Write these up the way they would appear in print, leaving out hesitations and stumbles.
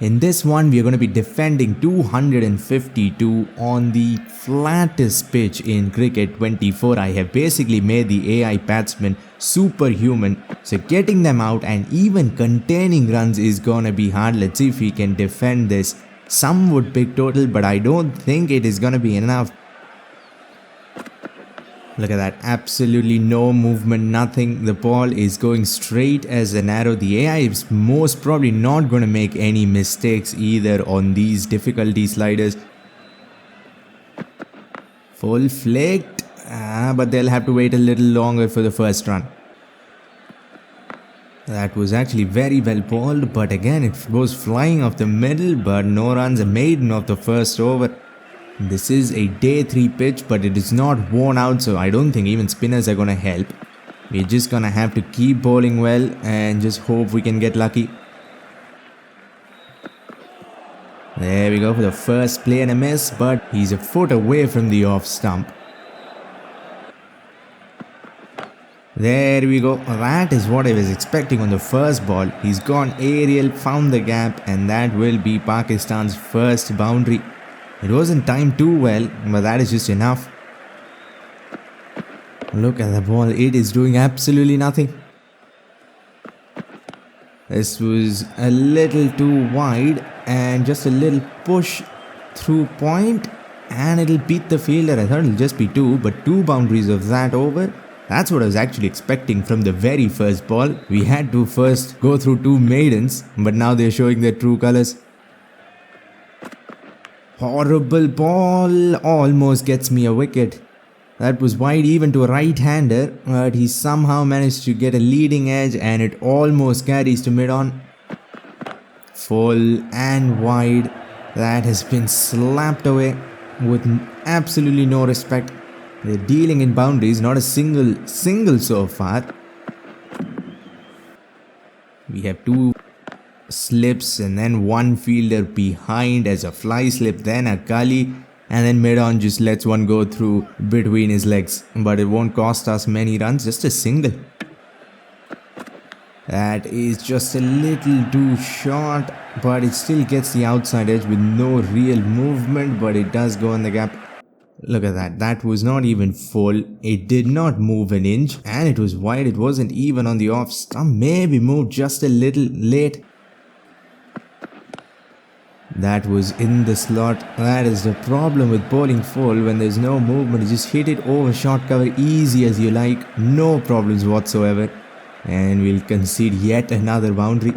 In this one, we are going to be defending 252 on the flattest pitch in cricket 24. I have basically made the AI batsmen superhuman. So getting them out and even containing runs is going to be hard. Let's see if we can defend this. Some would pick total, but I don't think it is going to be enough. Look at that, absolutely no movement, nothing. The ball is going straight as an arrow. The AI is most probably not going to make any mistakes either on these difficulty sliders. Full flicked, but they'll have to wait a little longer for the first run. That was actually very well bowled, but again it goes flying off the middle, but no runs are made of the first over. This is a day 3 pitch, but it is not worn out, so I don't think even spinners are going to help. We're just going to have to keep bowling well and just hope we can get lucky. There we go for the first play and a miss, but he's a foot away from the off stump. There we go. That is what I was expecting on the first ball. He's gone aerial, found the gap, and that will be Pakistan's first boundary. It wasn't timed too well, but that is just enough. Look at the ball, it is doing absolutely nothing. This was a little too wide and just a little push through point and it'll beat the fielder. I thought it'll just be 2, but 2 boundaries of that over. That's what I was actually expecting from the very first ball. We had to first go through 2 maidens, but now they're showing their true colors. Horrible ball, almost gets me a wicket. That was wide even to a right-hander, but he somehow managed to get a leading edge and it almost carries to mid-on. Full and wide, that has been slapped away with absolutely no respect. They're dealing in boundaries, not a single so far. We have 2 slips and then 1 fielder behind as a fly slip, then a gully, and then mid-on just lets one go through between his legs, but it won't cost us many runs, just a single. That is just a little too short, but it still gets the outside edge with no real movement, but it does go in the gap. Look at that, that was not even full, it did not move an inch, and it was wide, it wasn't even on the off stump, maybe moved just a little late. That was in the slot. That is the problem with bowling full. When there's no movement, you just hit it over short cover easy as you like. No problems whatsoever. And we'll concede yet another boundary.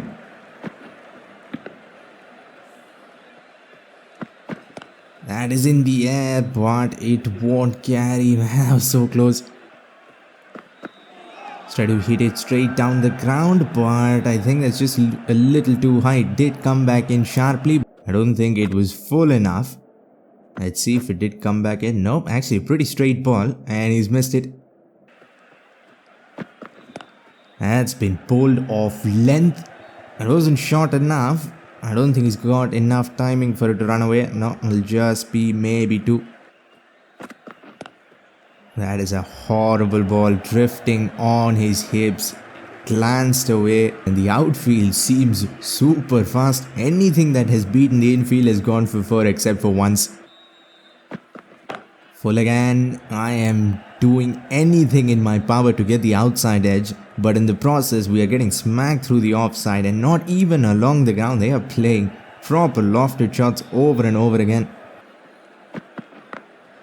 That is in the air, but it won't carry. Man, I was so close. Try to hit it straight down the ground, but I think that's just a little too high. It did come back in sharply. I don't think it was full enough. Let's see if it did come back in. Nope, actually a pretty straight ball and he's missed it. That's been pulled off length. It wasn't short enough. I don't think he's got enough timing for it to run away. No, it'll just be maybe 2. That is a horrible ball drifting on his hips. Glanced away and the outfield seems super fast. Anything that has beaten the infield has gone for 4 except for once. Full again. I am doing anything in my power to get the outside edge, but in the process we are getting smacked through the offside and not even along the ground. They are playing proper lofted shots over and over again.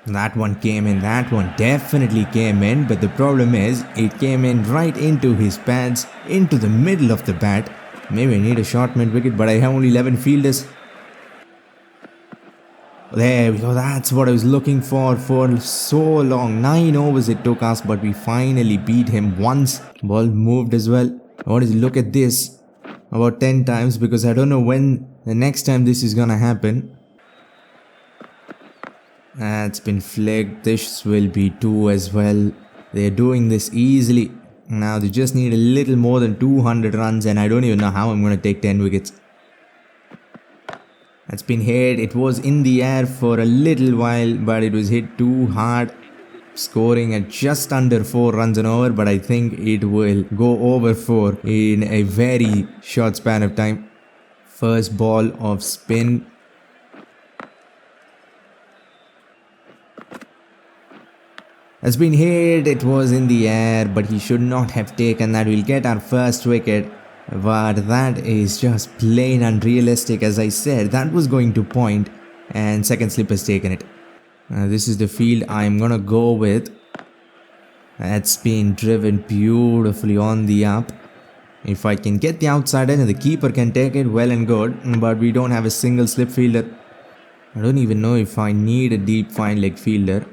That one came in, that one definitely came in, but the problem is it came in right into his pads, into the middle of the bat. Maybe I need a short mid wicket, but I have only 11 fielders. There we go, that's what I was looking for so long. 9 overs it took us, but we finally beat him once. Ball moved as well. I want to look at this about 10 times because I don't know when the next time this is gonna happen. That's been flicked. This will be 2 as well. They're doing this easily. Now they just need a little more than 200 runs and I don't even know how I'm going to take 10 wickets. That's been hit. It was in the air for a little while, but it was hit too hard. Scoring at just under 4 runs an over, but I think it will go over 4 in a very short span of time. First ball of spin. Has been hit, it was in the air, but he should not have taken that. We'll get our first wicket, but that is just plain unrealistic. As I said, that was going to point, and second slip has taken it. This is the field I'm gonna go with. That's been driven beautifully on the up. If I can get the outside edge and the keeper can take it, well and good, but we don't have a single slip fielder. I don't even know if I need a deep fine leg fielder.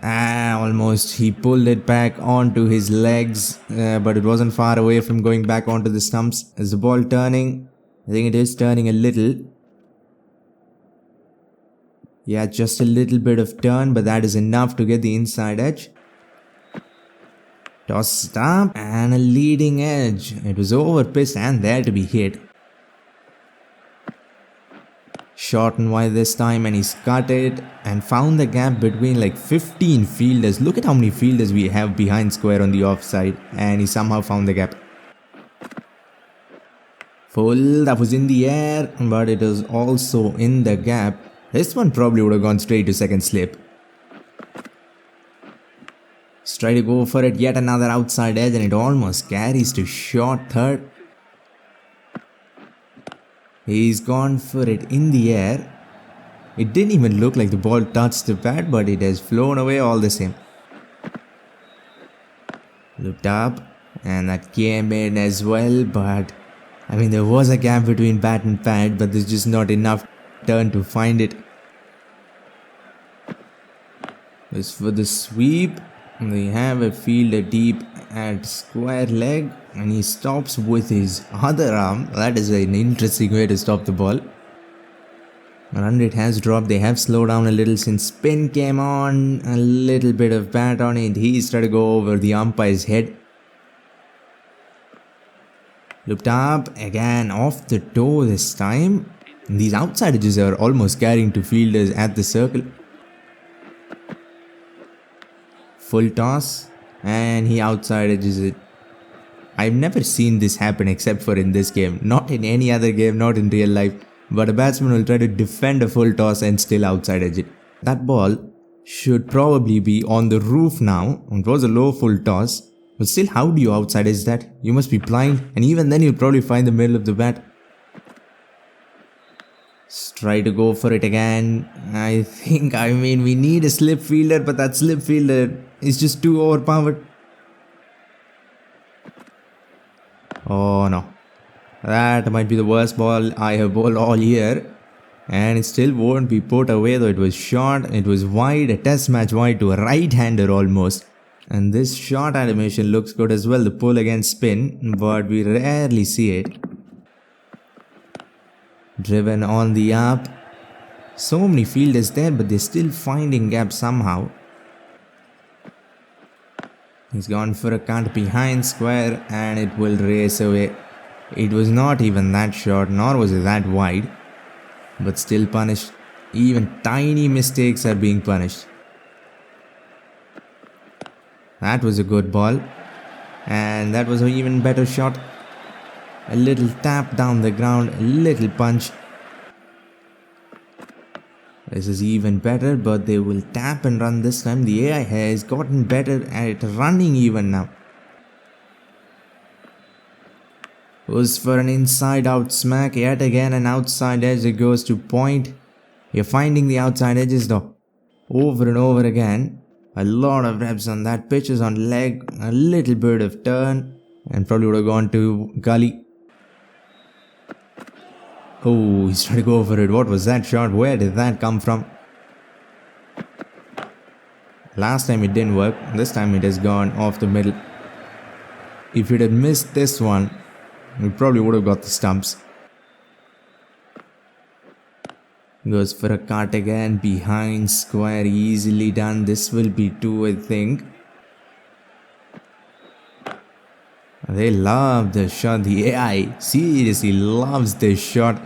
Almost. He pulled it back onto his legs, but it wasn't far away from going back onto the stumps. Is the ball turning? I think it is turning a little. Yeah, just a little bit of turn, but that is enough to get the inside edge. Tossed up and a leading edge. It was over pitched and there to be hit. Short and wide this time, and he's cut it and found the gap between like 15 fielders. Look at how many fielders we have behind square on the offside, and he somehow found the gap. Full, that was in the air, but it was also in the gap. This one probably would have gone straight to second slip. Let's try to go for it, yet another outside edge, and it almost carries to short third. He's gone for it in the air. It didn't even look like the ball touched the bat, but it has flown away all the same. Looked up, and that came in as well, but I mean, there was a gap between bat and pad, but there's just not enough turn to find it. As for the sweep, they have a fielder deep at square leg, and he stops with his other arm. That is an interesting way to stop the ball. And it has dropped. They have slowed down a little since spin came on. A little bit of bat on it. He's trying to go over the umpire's head. Looked up again, off the toe this time. And these outside edges are almost carrying two fielders at the circle. Full toss, and he outside edges it. I've never seen this happen except for in this game. Not in any other game, not in real life. But a batsman will try to defend a full toss and still outside edge it. That ball should probably be on the roof now. It was a low full toss. But still, how do you outside edge that? You must be blind, and even then you'll probably find the middle of the bat. Let's try to go for it again. I mean, we need a slip fielder, but that slip fielder is just too overpowered. Oh no. That might be the worst ball I have bowled all year. And it still won't be put away, though it was short. It was wide, a test match wide to a right-hander almost. And this short animation looks good as well, the pull against spin, but we rarely see it. Driven on the up. So many fielders there, but they're still finding gaps somehow. He's gone for a cut behind square, and it will race away. It was not even that short, nor was it that wide, but still punished. Even tiny mistakes are being punished. That was a good ball, and that was an even better shot. A little tap down the ground, a little punch. This is even better, but they will tap and run this time. The AI has gotten better at running even now. Goes for an inside out smack, yet again an outside edge. It goes to point. You're finding the outside edges though, over and over again. A lot of reps on that. Pitches on leg, a little bit of turn, and probably would have gone to gully. Oh, he's trying to go for it. What was that shot? Where did that come from? Last time it didn't work. This time it has gone off the middle. If it had missed this one, we probably would have got the stumps. Goes for a cut again. Behind square. Easily done. This will be two, I think. They love the shot. The AI seriously loves this shot.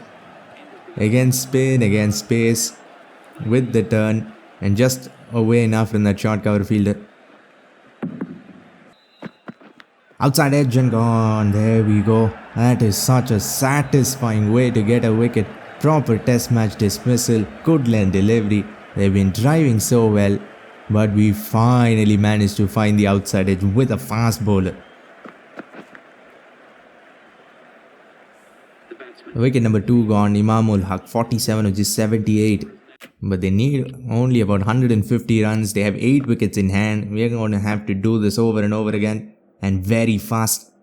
Against spin, against space, with the turn, and just away enough from that short cover fielder. Outside edge and gone. There we go. That is such a satisfying way to get a wicket. Proper test match dismissal, good length delivery. They've been driving so well, but we finally managed to find the outside edge with a fast bowler. Wicket number 2 gone, Imamul Haq 47 of just 78. But they need only about 150 runs. They have 8 wickets in hand. We are going to have to do this over and over again, and very fast.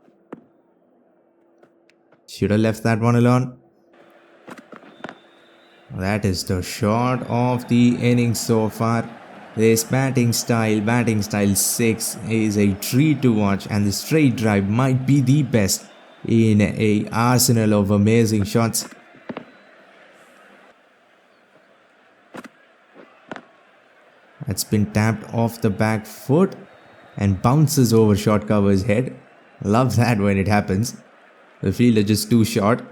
Should have left that one alone. That is the shot of the innings so far. This batting style 6, is a treat to watch, and the straight drive might be the best in a arsenal of amazing shots. That's been tapped off the back foot and bounces over short cover's head. Love that when it happens. The fielder just too short.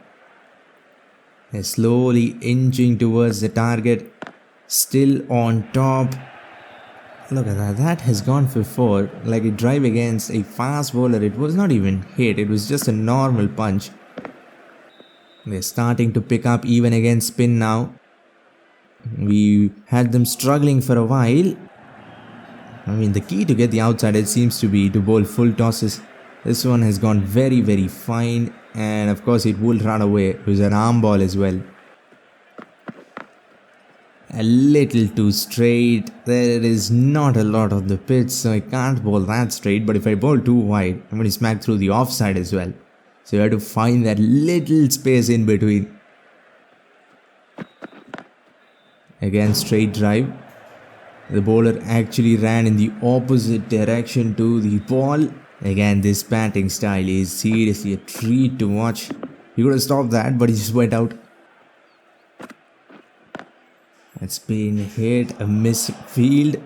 They're slowly inching towards the target. Still on top. Look at that. That has gone for 4. Like a drive against a fast bowler. It was not even hit. It was just a normal punch. They're starting to pick up even against spin now. We had them struggling for a while. I mean, the key to get the outside edge seems to be to bowl full tosses. This one has gone very, very fine. And of course, it will run away. It was an arm ball as well. A little too straight. There is not a lot of the pitch, so I can't bowl that straight. But if I bowl too wide, I'm going to smack through the offside as well. So you have to find that little space in between. Again, straight drive. The bowler actually ran in the opposite direction to the ball. Again, this batting style is seriously a treat to watch. He could have stopped that, but he just went out. It's been hit, a misfield.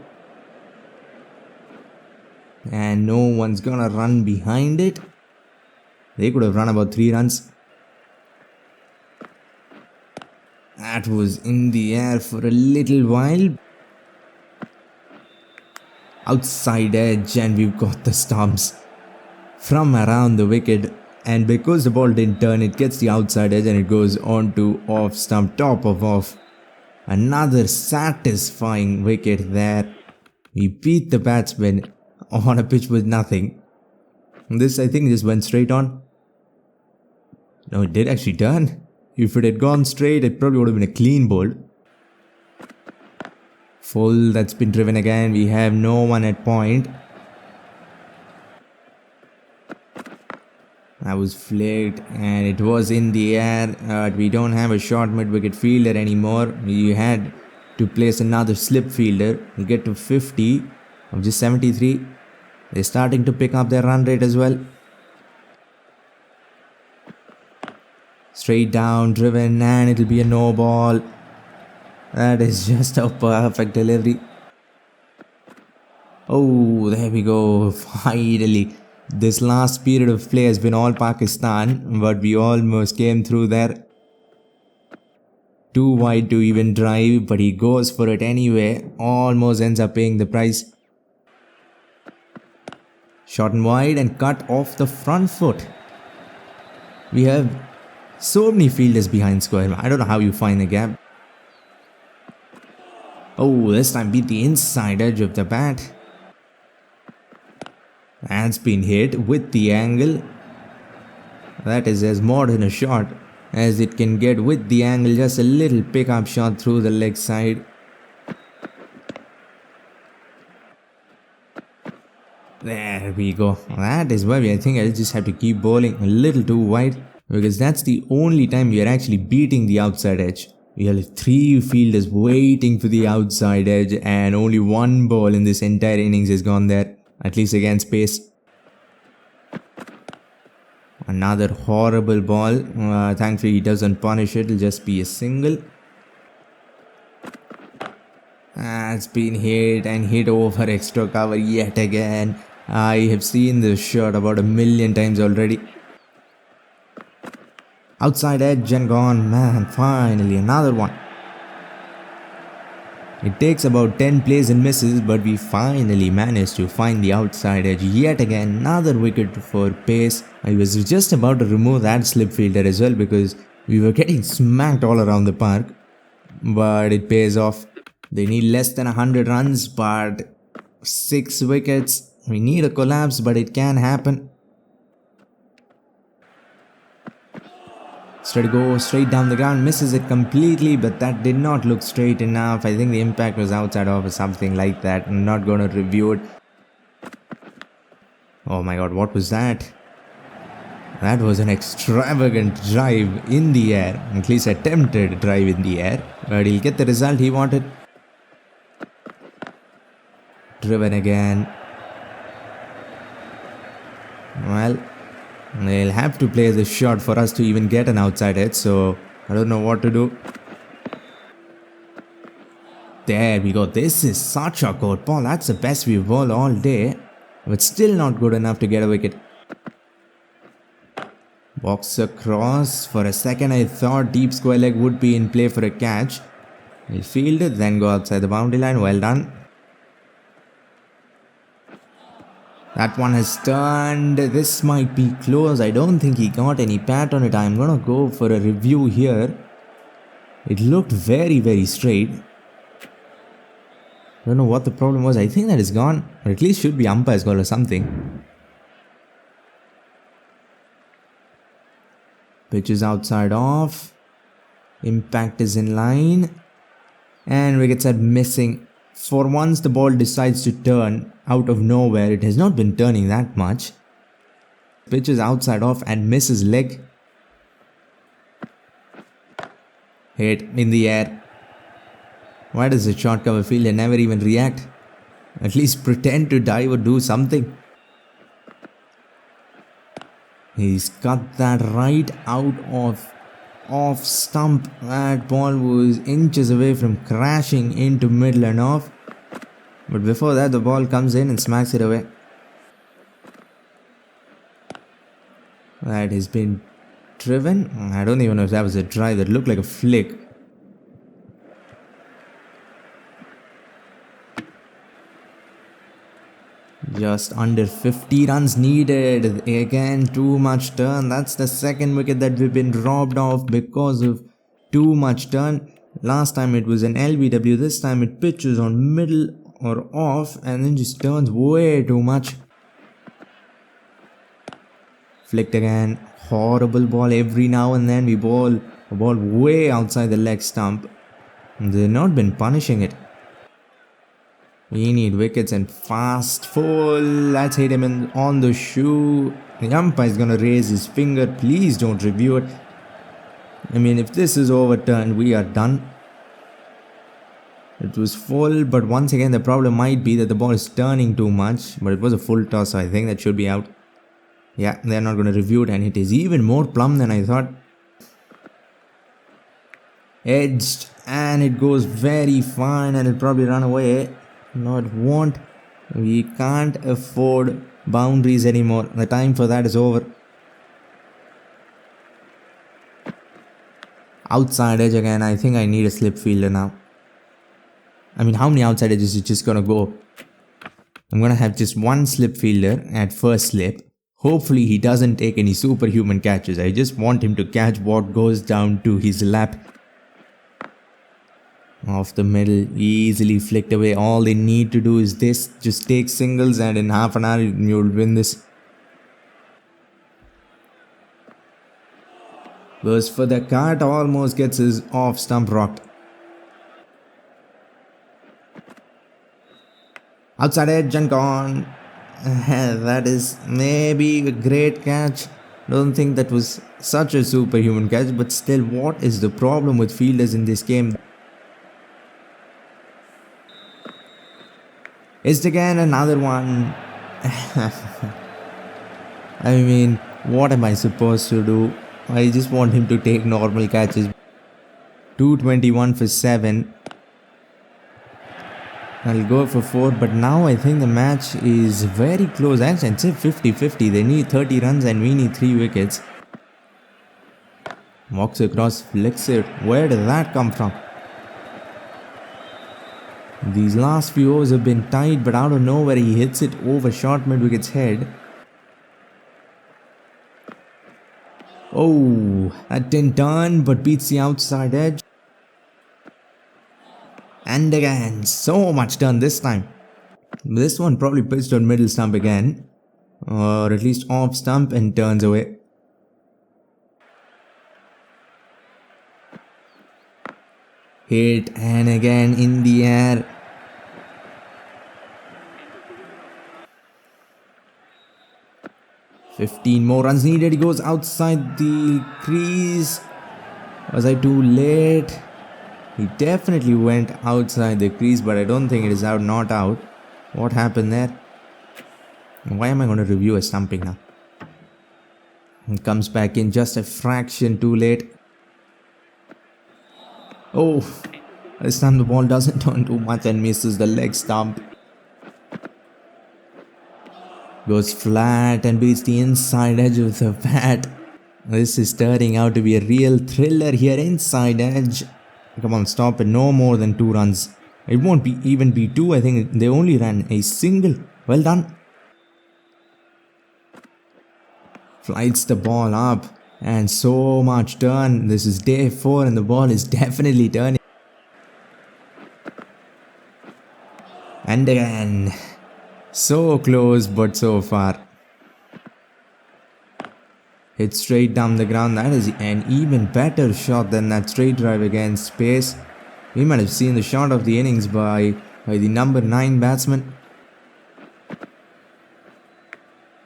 And no one's gonna run behind it. They could have run about 3 runs. That was in the air for a little while. Outside edge, and we've got the stumps from around the wicket. And because the ball didn't turn, it gets the outside edge and it goes on to off stump, top of off. Another satisfying wicket there. We beat the batsman on a pitch with nothing. This, I think, just went straight on. No, it did actually turn. If it had gone straight, it probably would have been a clean bowl. Full, that's been driven again. We have no one at point. That was flicked and it was in the air. We don't have a short mid-wicket fielder anymore. We had to place another slip fielder. We get to 50 of just 73. They're starting to pick up their run rate as well. Straight down, driven, and it'll be a no ball. That is just a perfect delivery. Oh, there we go. Finally. This last period of play has been all Pakistan, but we almost came through there. Too wide to even drive, but he goes for it anyway. Almost ends up paying the price. Short and wide and cut off the front foot. We have so many fielders behind square. I don't know how you find the gap. Oh, this time beat the inside edge of the bat. That's been hit with the angle. That is as modern a shot as it can get with the angle. Just a little pickup shot through the leg side. There we go. That is why I think I'll just have to keep bowling a little too wide, because that's the only time we are actually beating the outside edge. We have 3 fielders waiting for the outside edge, and only 1 ball in this entire innings has gone there, at least against pace. Another horrible ball. Thankfully he doesn't punish it. It'll just be a single. It's been hit and hit over extra cover yet again. I have seen this shot about 1,000,000 times already. Outside edge and gone. Man, finally another one. It takes about 10 plays and misses, but we finally managed to find the outside edge. Yet again, another wicket for pace. I was just about to remove that slip fielder as well because we were getting smacked all around the park. But it pays off. They need less than 100 runs, but 6 wickets. We need a collapse, but it can happen. Try to go straight down the ground, misses it completely, but that did not look straight enough. I think the impact was outside of or something like that. I'm not going to review it. Oh my god, what was that? That was an extravagant drive in the air. At least attempted drive in the air. But he'll get the result he wanted. Driven again. Well, they'll have to play this shot for us to even get an outside edge, so I don't know what to do. There we go. This is such a good ball. That's the best we've bowled all day, but still not good enough to get a wicket. Box across. For a second I thought deep square leg would be in play for a catch. He'll field it, then go outside the boundary line. Well done. That one has turned. This might be close. I don't think he got any pat on it. I'm gonna go for a review here. It looked very straight. Don't know what the problem was. I think that is gone. Or at least should be umpire's goal or something. Pitch is outside off. Impact is in line. And wickets are missing. For once the ball decides to turn out of nowhere. It has not been turning that much. Pitch is outside off and misses leg. Hit in the air. Why does the short cover fielder never even react? At least pretend to dive or do something. He's cut that right out of off stump. That ball was inches away from crashing into middle and off. But before that the ball comes in and smacks it away. That has been driven. I don't even know if that was a drive. That looked like a flick. Just under 50 runs needed. Again, too much turn. That's the second wicket that we've been robbed of because of too much turn. Last time it was an LBW. This time it pitches on middle or off and then just turns way too much. Flicked again. Horrible ball. Every now and then we bowl a ball way outside the leg stump. They've not been punishing it. We need wickets and fast. Full. Let's hit him on the shoe. The umpire is gonna raise his finger. Please don't review it. I mean, if this is overturned, we are done. It was full, but once again the problem might be that the ball is turning too much. But it was a full toss, so I think that should be out. Yeah, they're not gonna review it, and it is even more plumb than I thought. Edged, and it goes very fine, and it'll probably run away. No, it won't. We can't afford boundaries anymore. The time for that is over. Outside edge again. I think I need a slip fielder now. I mean, how many outside edges is just gonna go? I'm gonna have just one slip fielder at first slip. Hopefully he doesn't take any superhuman catches. I just want him to catch what goes down to his lap. Off the middle, easily flicked away. All they need to do is this. Just take singles and in half an hour you'll win this. Goes for the cut, almost gets his off stump rocked. Outside edge and gone. That is maybe a great catch. Don't think that was such a superhuman catch, but still, what is the problem with fielders in this game? It's again another one. I mean, what am I supposed to do? I just want him to take normal catches. 221 for 7. I'll go for 4, but now I think the match is very close. Actually, I'd say 50-50. They need 30 runs and we need 3 wickets. Walks across, flicks it. Where did that come from? These last few overs have been tight, but out of nowhere he hits it over short mid-wicket's head. Oh, that didn't turn but beats the outside edge. And again, so much turn this time. This one probably pitched on middle stump again, or at least off stump, and turns away. Hit and again in the air. "15 more runs needed." He goes outside the crease. Was I too late? He definitely went outside the crease, but I don't think it is out, not out. What happened there? Why am I going to review a stumping now? He comes back in just a fraction too late. Oh, this time the ball doesn't turn too much and misses the leg stump. Goes flat and beats the inside edge of the bat. This is turning out to be a real thriller here. Inside edge. Come on, stop it. No more than 2 runs. It won't even be 2. I think they only ran a single. Well done. Flights the ball up. And so much turn. This is day 4 and the ball is definitely turning. And again. So close but so far. Hit straight down the ground. That is an even better shot than that straight drive against pace. We might have seen the shot of the innings by the number 9 batsman.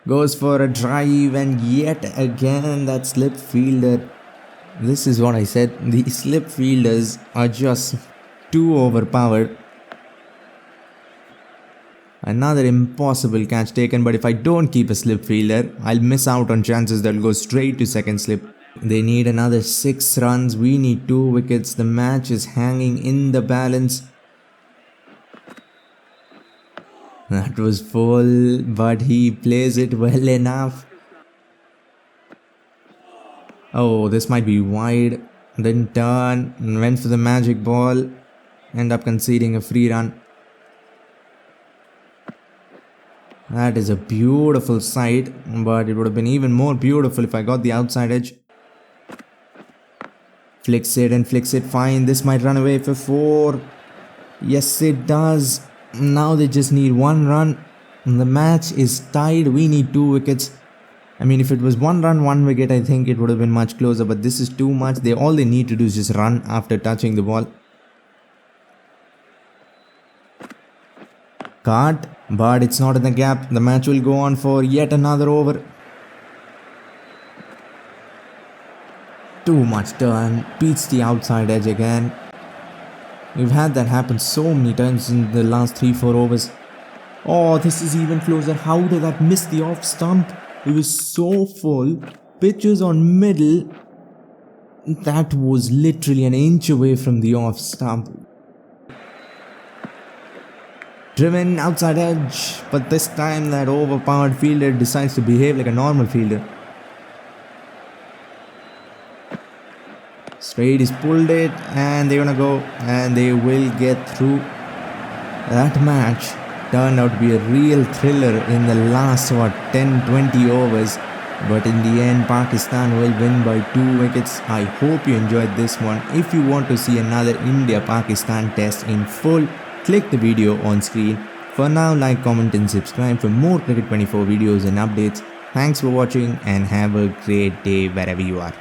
Goes for a drive and yet again that slip fielder. This is what I said. The slip fielders are just too overpowered. Another impossible catch taken, but if I don't keep a slip fielder, I'll miss out on chances that will go straight to second slip. They need another 6 runs. We need 2 wickets. The match is hanging in the balance. That was full, but he plays it well enough. Oh, this might be wide. Didn't turn. Went for the magic ball. End up conceding a free run. That is a beautiful sight, but it would have been even more beautiful if I got the outside edge. Flicks it and flicks it fine. This might run away for 4. Yes, it does. Now they just need 1 run. The match is tied. We need 2 wickets. I mean, if it was 1 run, 1 wicket, I think it would have been much closer, but this is too much. All they need to do is just run after touching the ball. Caught, but it's not in the gap. The match will go on for yet another over. Too much turn. Beats the outside edge again. We've had that happen so many times in the last 3-4 overs. Oh, this is even closer. How did that miss the off stump? It was so full. Pitches on middle. That was literally an inch away from the off stump. Driven outside edge, but this time that overpowered fielder decides to behave like a normal fielder. Straight is pulled it and they're gonna go and they will get through. That match turned out to be a real thriller in the last 10-20 overs, but in the end Pakistan will win by 2 wickets. I hope you enjoyed this one. If you want to see another India-Pakistan test in full, click the video on screen. For now, like, comment and subscribe for more Cricket 24 videos and updates. Thanks for watching and have a great day wherever you are.